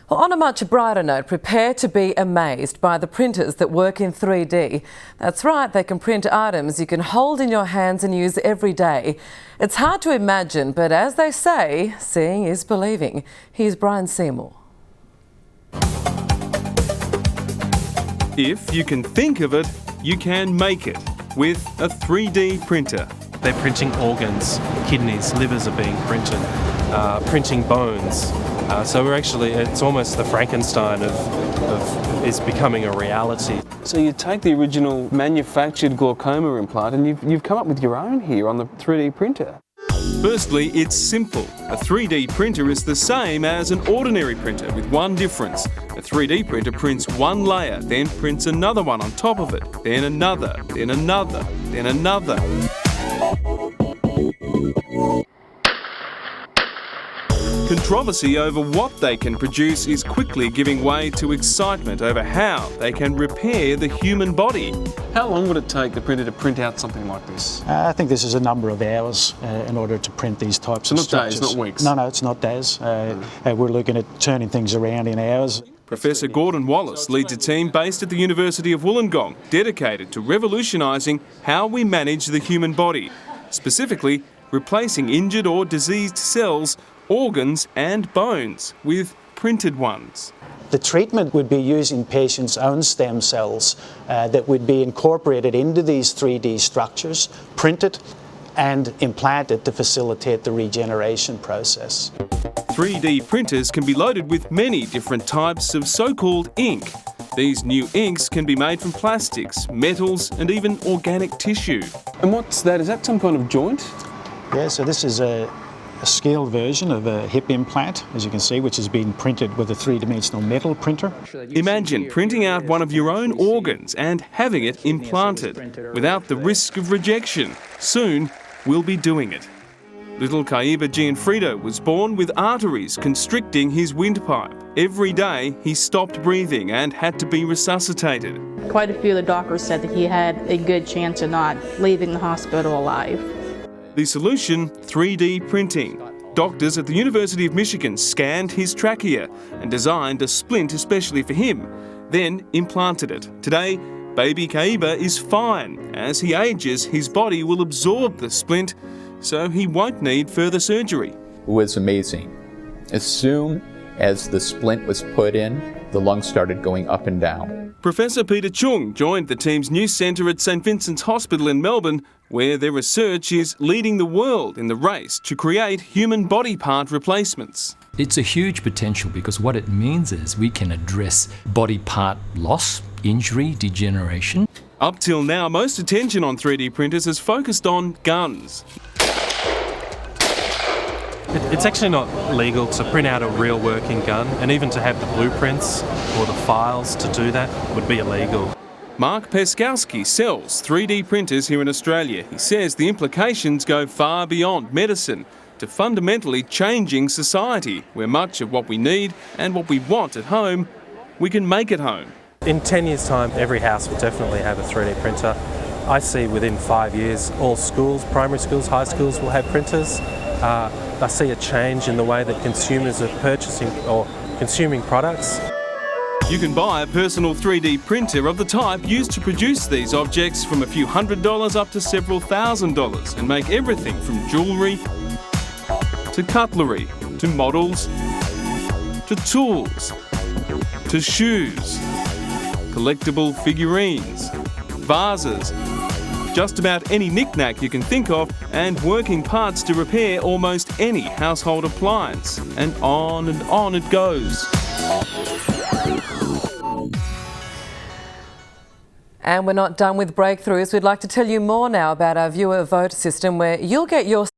Well, on a much brighter note, prepare to be amazed by the printers that work in 3D. That's right, they can print items you can hold in your hands and use every day. It's hard to imagine, but as they say, seeing is believing. Here's Brian Seymour. If you can think of it, you can make it with a 3D printer. They're printing organs, kidneys, livers are being printed, printing bones. So it's almost the Frankenstein of is becoming a reality. So you take the original manufactured glaucoma implant and you've come up with your own here on the 3D printer. Firstly, it's simple. A 3D printer is the same as an ordinary printer with one difference. A 3D printer prints one layer, then prints another one on top of it, then another, then another, then another. Controversy over what they can produce is quickly giving way to excitement over how they can repair the human body. How long would it take the printer to print out something like this? I think this is a number of hours in order to print these types of structures. Not days, not weeks? No, it's not days. We're looking at turning things around in hours. Professor Gordon Wallace leads a team based at the University of Wollongong, dedicated to revolutionising how we manage the human body, specifically replacing injured or diseased cells, organs and bones with printed ones. The treatment would be using patients' own stem cells that would be incorporated into these 3D structures, printed and implanted to facilitate the regeneration process. 3D printers can be loaded with many different types of so-called ink. These new inks can be made from plastics, metals and even organic tissue. And what's that? Is that some kind of joint? Yeah, so this is a scaled version of a hip implant, as you can see, which has been printed with a three-dimensional metal printer. Imagine printing out one of your own organs and having it implanted without the risk of rejection. Soon, we'll be doing it. Little Kaiba Gianfrido was born with arteries constricting his windpipe. Every day, he stopped breathing and had to be resuscitated. Quite a few of the doctors said that he had a good chance of not leaving the hospital alive. The solution, 3D printing. Doctors at the University of Michigan scanned his trachea and designed a splint especially for him, then implanted it. Today, baby Kaiba is fine. As he ages, his body will absorb the splint, so he won't need further surgery. It was amazing. As soon as the splint was put in, the lungs started going up and down. Professor Peter Chung joined the team's new centre at St Vincent's Hospital in Melbourne, where their research is leading the world in the race to create human body part replacements. It's a huge potential because what it means is we can address body part loss, injury, degeneration. Up till now, most attention on 3D printers has focused on guns. It's actually not legal to print out a real working gun, and even to have the blueprints or the files to do that would be illegal. Mark Peskowski sells 3D printers here in Australia. He says the implications go far beyond medicine to fundamentally changing society, where much of what we need and what we want at home, we can make at home. In 10 years' time, every house will definitely have a 3D printer. I see within 5 years, all schools, primary schools, high schools will have printers. I see a change in the way that consumers are purchasing or consuming products. You can buy a personal 3D printer of the type used to produce these objects from a few $100s up to several $1,000s and make everything from jewellery to cutlery to models to tools to shoes, collectible figurines, vases, just about any knick-knack you can think of, and working parts to repair almost any household appliance. And on it goes. And we're not done with breakthroughs. We'd like to tell you more now about our viewer vote system, where you'll get your